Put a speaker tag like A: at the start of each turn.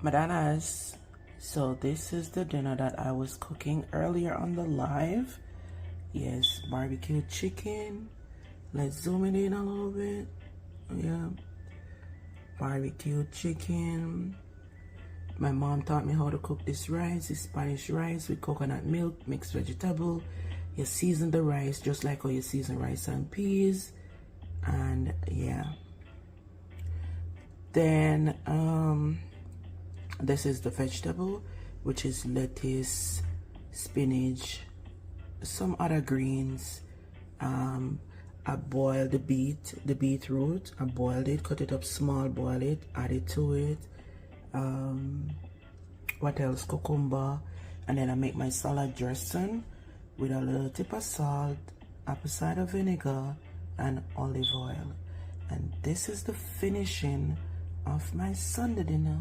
A: Madanas, so this is the dinner that I was cooking earlier on the live. Yes, barbecue chicken. Let's zoom it in a little bit. Yeah, barbecue chicken. My mom taught me how to cook this rice, this Spanish rice with coconut milk, mixed vegetable. You season the rice just like how you season rice and peas. And yeah. Then this is the vegetable, which is lettuce, spinach, some other greens. I boiled the beetroot. I boiled it, cut it up small, boil it, add it to it. What else? Cucumber. And then I make my salad dressing with a little tip of salt, apple cider vinegar, and olive oil. And this is the finishing of my Sunday dinner.